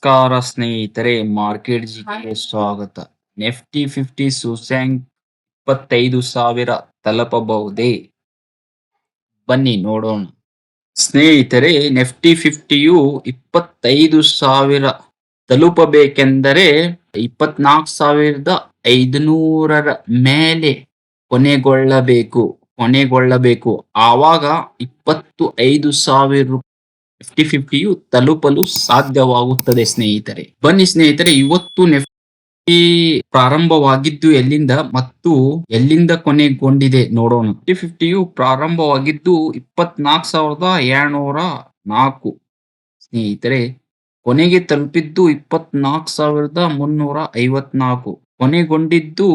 ನಮಸ್ಕಾರ ಸ್ನೇಹಿತರೆ, ಮಾರ್ಕೆಟ್ ಜಿಗೆ ಸ್ವಾಗತ. ನಿಫ್ಟಿ 50 ಸೂಚ್ಯಂಕ್ 25,000 ತಲುಪಬಹುದೇ? ಬನ್ನಿ ನೋಡೋಣ. ಸ್ನೇಹಿತರೆ, ನಿಫ್ಟಿ 50ಯು 25,000 ತಲುಪಬೇಕೆಂದರೆ 24,500ರ ಮೇಲೆ ಕೊನೆಗೊಳ್ಳಬೇಕು. ಆವಾಗ 25,000 ನಿಫ್ಟಿ 50ಯು ತಲುಪಲು ಸಾಧ್ಯವಾಗುತ್ತದೆ ಸ್ನೇಹಿತರೆ. ಬನ್ನಿ ಸ್ನೇಹಿತರೆ, ಇವತ್ತು ನಿಫ್ಟಿ ಪ್ರಾರಂಭವಾಗಿದ್ದು ಎಲ್ಲಿಂದ ಮತ್ತು ಎಲ್ಲಿಂದ ಕೊನೆಗೊಂಡಿದೆ ನೋಡೋಣ. ನಿಫ್ಟಿ 50ಯು ಪ್ರಾರಂಭವಾಗಿದ್ದು 24,704 ಸ್ನೇಹಿತರೆ. ಕೊನೆಗೆ ತಲುಪಿದ್ದು 24,354. ಕೊನೆಗೊಂಡಿದ್ದು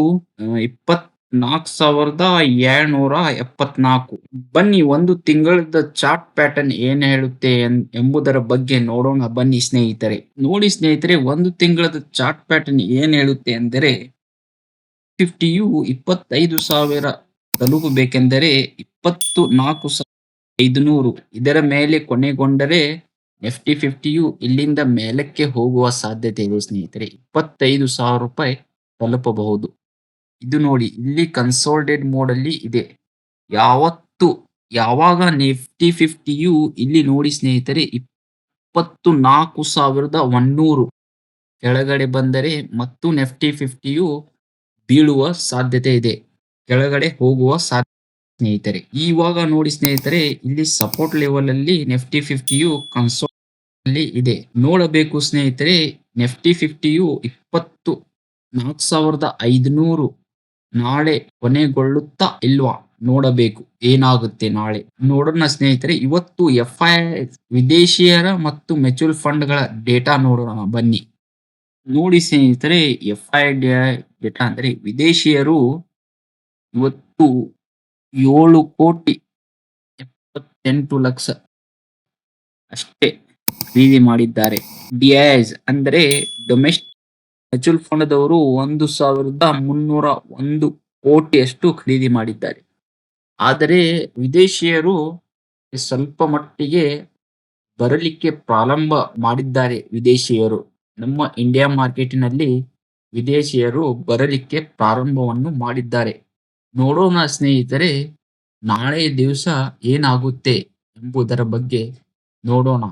24,774. ಬನ್ನಿ ಒಂದು ತಿಂಗಳದ ಚಾರ್ಟ್ ಪ್ಯಾಟರ್ನ್ ಏನ್ ಹೇಳುತ್ತೆ ಎಂಬುದರ ಬಗ್ಗೆ ನೋಡೋಣ. ಬನ್ನಿ ಸ್ನೇಹಿತರೆ, ನೋಡಿ ಸ್ನೇಹಿತರೆ, ಒಂದು ತಿಂಗಳದ ಚಾರ್ಟ್ ಪ್ಯಾಟರ್ನ್ ಏನ್ ಹೇಳುತ್ತೆ ಅಂದರೆ 50ಯು 25,000 ತಲುಪಬೇಕೆಂದರೆ 24,500 ಇದರ ಮೇಲೆ ಕೊನೆಗೊಂಡರೆ ನಿಫ್ಟಿ 50ಯು ಇಲ್ಲಿಂದ ಮೇಲಕ್ಕೆ ಹೋಗುವ ಸಾಧ್ಯತೆ ಇದೆ ಸ್ನೇಹಿತರೆ. 25,000 ರೂಪಾಯಿ ತಲುಪಬಹುದು. ಇದು ನೋಡಿ, ಇಲ್ಲಿ ಕನ್ಸಾಲಿಡೇಟ್ ಮೋಡ್ ಅಲ್ಲಿ ಇದೆ. ಯಾವಾಗ ನಿಫ್ಟಿ 50ಯು ಇಲ್ಲಿ ನೋಡಿ ಸ್ನೇಹಿತರೆ 24,100 ಕೆಳಗಡೆ ಬಂದರೆ ಮತ್ತು ನಿಫ್ಟಿ 50ಯು ಬೀಳುವ ಸಾಧ್ಯತೆ ಇದೆ, ಕೆಳಗಡೆ ಹೋಗುವ ಸಾಧ್ಯತೆ ಸ್ನೇಹಿತರೆ. ಇವಾಗ ನೋಡಿ ಸ್ನೇಹಿತರೆ, ಇಲ್ಲಿ ಸಪೋರ್ಟ್ ಲೆವೆಲ್ ಅಲ್ಲಿ ನಿಫ್ಟಿ 50ಯು ಕನ್ಸಾಲಿಡೇಟ್ ಅಲ್ಲಿ ಇದೆ. ನೋಡಬೇಕು ಸ್ನೇಹಿತರೆ, ನಿಫ್ಟಿ 50ಯು 24,500 ನಾಳೆ ಕೊನೆಗೊಳ್ಳುತ್ತಾ ಇಲ್ವಾ ನೋಡಬೇಕು. ಏನಾಗುತ್ತೆ ನಾಳೆ ನೋಡೋಣ ಸ್ನೇಹಿತರೆ. ಇವತ್ತು ವಿದೇಶಿಯರ ಮತ್ತು ಮ್ಯೂಚುವಲ್ ಫಂಡ್ ಗಳ ಡೇಟಾ ನೋಡೋಣ ಬನ್ನಿ. ನೋಡಿ ಸ್ನೇಹಿತರೆ, ಎಫ್ಐ ಡೇಟಾ ಅಂದ್ರೆ ವಿದೇಶಿಯರು ಇವತ್ತು 7,78,00,000 ಅಷ್ಟೇ ಖರೀದಿ ಮಾಡಿದ್ದಾರೆ. ಡಿಐಸ್ ಅಂದ್ರೆ ಡೊಮೆಸ್ಟಿಕ್ ಮ್ಯೂಚುವಲ್ ಫಂಡ್ ದವರು 1,301 ಕೋಟಿಯಷ್ಟು ಖರೀದಿ ಮಾಡಿದ್ದಾರೆ. ಆದರೆ ವಿದೇಶಿಯರು ಸ್ವಲ್ಪ ಮಟ್ಟಿಗೆ ಬರಲಿಕ್ಕೆ ಪ್ರಾರಂಭ ಮಾಡಿದ್ದಾರೆ. ನಮ್ಮ ಇಂಡಿಯಾ ಮಾರ್ಕೆಟಿನಲ್ಲಿ ವಿದೇಶಿಯರು ಬರಲಿಕ್ಕೆ ಪ್ರಾರಂಭವನ್ನು ಮಾಡಿದ್ದಾರೆ. ನೋಡೋಣ ಸ್ನೇಹಿತರೆ, ನಾಳೆ ದಿವಸ ಏನಾಗುತ್ತೆ ಎಂಬುದರ ಬಗ್ಗೆ ನೋಡೋಣ.